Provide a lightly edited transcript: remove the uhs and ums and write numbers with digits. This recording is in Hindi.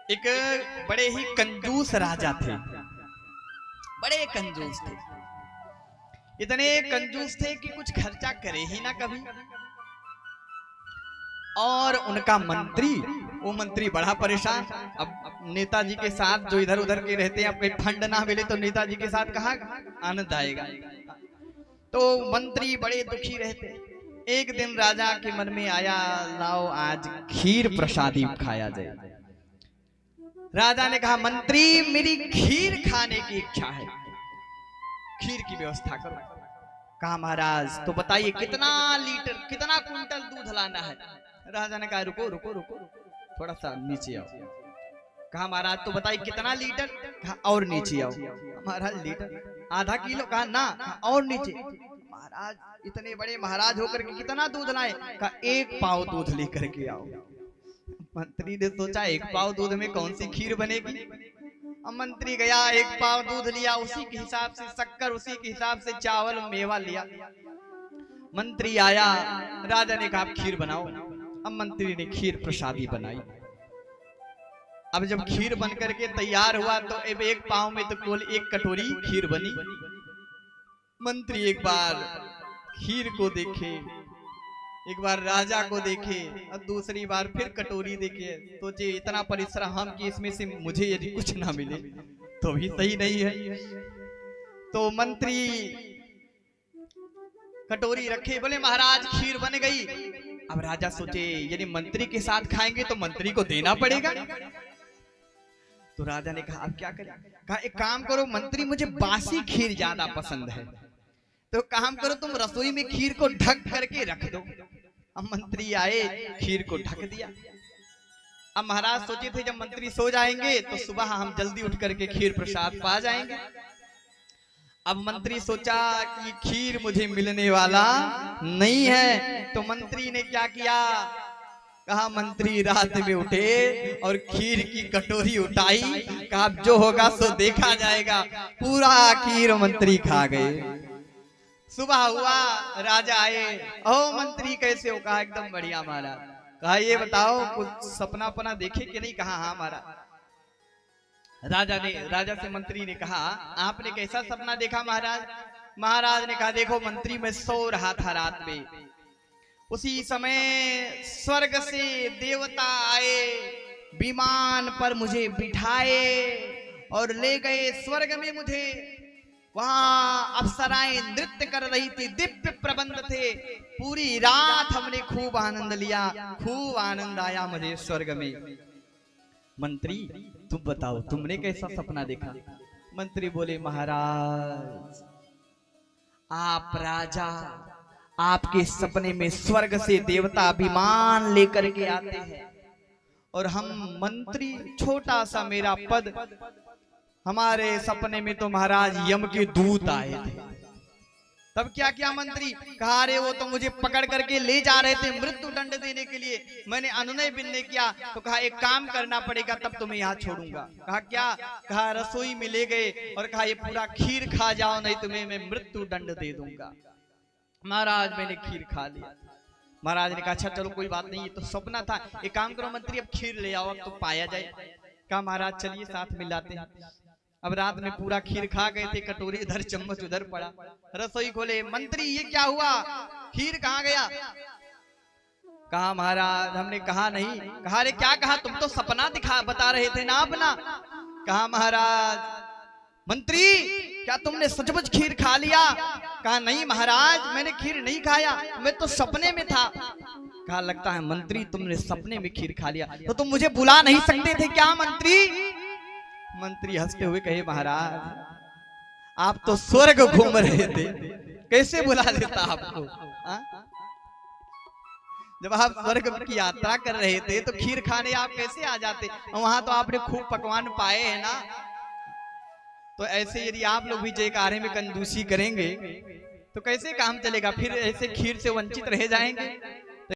एक बड़े ही कंजूस राजा थे, बड़े कंजूस थे, इतने कंजूस थे कि कुछ खर्चा करे ही ना कभी। और उनका मंत्री, वो मंत्री बड़ा परेशान। अब नेताजी के साथ जो इधर उधर के रहते हैं, अब कोई फंड ना मिले तो नेताजी के साथ कहाँ आनंद आएगा। तो मंत्री बड़े दुखी रहते। एक दिन राजा के मन में आया, लाओ आज खीर प्रसादी खाया जाए। राजा ने कहा, मंत्री मेरी खीर खाने की इच्छा है, खीर की व्यवस्था करो। कहा, महाराज तो बताइए कितना लीटर, कितना कुंटल दूध लाना है। राजा ने कहा, रुको रुको रुको, थोड़ा सा नीचे आओ। कहा, महाराज तो बताइए कितना लीटर। कहा, और नीचे आओ। महाराज लीटर, आधा किलो। कहा ना, और नीचे। महाराज इतने बड़े महाराज होकर के कितना दूध लाए। कहा, 1 पाव दूध लेकर के आओ। मंत्री ने सोचा, 1 पाव दूध में कौन सी खीर बनेगी। अब मंत्री गया, 1 पाव दूध लिया, उसी के हिसाब से शक्कर, उसी के हिसाब से चावल मेवा लिया। मंत्री आया, राजा ने कहा, खीर बनाओ। अब मंत्री ने खीर प्रसादी बनाई। अब जब खीर बन करके तैयार हुआ तो 1 पाव में तो केवल 1 कटोरी खीर बनी। मंत्री एक बार खीर को देखे, एक बार राजा को देखे, और दूसरी बार फिर कटोरी देखे। सोचे, इतना परिश्रम हम कि इसमें से मुझे यदि कुछ ना मिले तो भी सही नहीं है। तो मंत्री कटोरी रखे, बोले, महाराज खीर बन गई। अब राजा सोचे, यदि मंत्री के साथ खाएंगे तो मंत्री को देना पड़ेगा। तो राजा ने कहा, अब क्या करें। कहा, एक काम करो मंत्री, मुझे बासी खीर ज्यादा पसंद है, तो काम करो तुम रसोई में खीर को ढक करके रख दो। अब मंत्री आए, खीर को ढक दिया। अब महाराज सोचे थे, जब मंत्री सो जाएंगे तो सुबह हम जल्दी उठ करके खीर प्रसाद पा जाएंगे। अब मंत्री सोचा कि खीर मुझे मिलने वाला नहीं है, तो मंत्री ने क्या किया। कहा, मंत्री रात में उठे और खीर की कटोरी उठाई। कहा, जो होगा सो देखा जाएगा। पूरा खीर मंत्री खा गए। सुबह हुआ, राजा आए, ओ मंत्री कैसे हो। कहा, एकदम बढ़िया महाराज। कहा, ये बताओ कुछ सपना अपना देखे कि नहीं। कहा, हाँ महाराज। राजा से मंत्री ने कहा, आपने कैसा सपना देखा महाराज। महाराज ने कहा, देखो मंत्री, मैं सो रहा था रात में, उसी समय स्वर्ग से देवता आए, विमान पर मुझे बिठाए और ले गए स्वर्ग में मुझे। वहां अप्सराएं नृत्य कर रही थी, दिव्य प्रबंध थे। पूरी रात हमने खूब आनंद लिया, खूब आनंद आया मुझे स्वर्ग में। मंत्री तुम बताओ, तुमने कैसा सपना देखा। मंत्री बोले, महाराज आप राजा, आपके सपने में स्वर्ग से देवता विमान लेकर के आते हैं, और हम मंत्री, छोटा सा मेरा पद, हमारे सपने में तो महाराज यम के दूत आए थे। तब क्या किया मंत्री। कहा, अरे वो तो मुझे पकड़ करके ले जा रहे थे मृत्यु दंड देने के लिए, मैंने अनुनय विनय किया। तो कहा, एक काम करना पड़ेगा, तब तुम्हें यहाँ छोड़ूंगा। कहा, क्या। कहा, रसोई में ले गए और कहा, ये पूरा खीर खा जाओ, नहीं तुम्हें मैं मृत्यु दंड दे दूंगा। महाराज मैंने खीर खा लिया। महाराज ने कहा, अच्छा चलो कोई बात नहीं, ये तो सपना था। एक काम करो मंत्री, अब खीर ले आओ, अब तो पाया जाए। कहा, महाराज चलिए साथ में लाते हैं। अब रात में पूरा खीर खा गए थे, कटोरी इधर चम्मच उधर पड़ा। रसोई खोले, मंत्री ये क्या हुआ, खीर कहाँ गया। कहा, महाराज हमने कहा नहीं। कहा, अरे क्या कहा, तुम तो सपना बता रहे थे ना अपना। कहा, महाराज मंत्री क्या तुमने सचमुच खीर खा लिया। कहा, नहीं महाराज मैंने खीर नहीं खाया, मैं तो सपने में था। कहा, लगता है मंत्री तुमने सपने में खीर खा लिया, तो तुम मुझे बुला नहीं सकते थे क्या मंत्री। मंत्री हंसते हुए कहे, महाराज आप तो स्वर्ग घूम रहे थे, कैसे बुला लेता आपको। जब आप स्वर्ग की यात्रा कर रहे थे तो खीर खाने आप कैसे आ जाते, वहां तो आपने खूब पकवान पाए हैं ना। तो ऐसे यदि आप लोग भी जयकारे में कंजूसी करेंगे तो कैसे काम चलेगा, फिर ऐसे खीर से वंचित रह जाएंगे।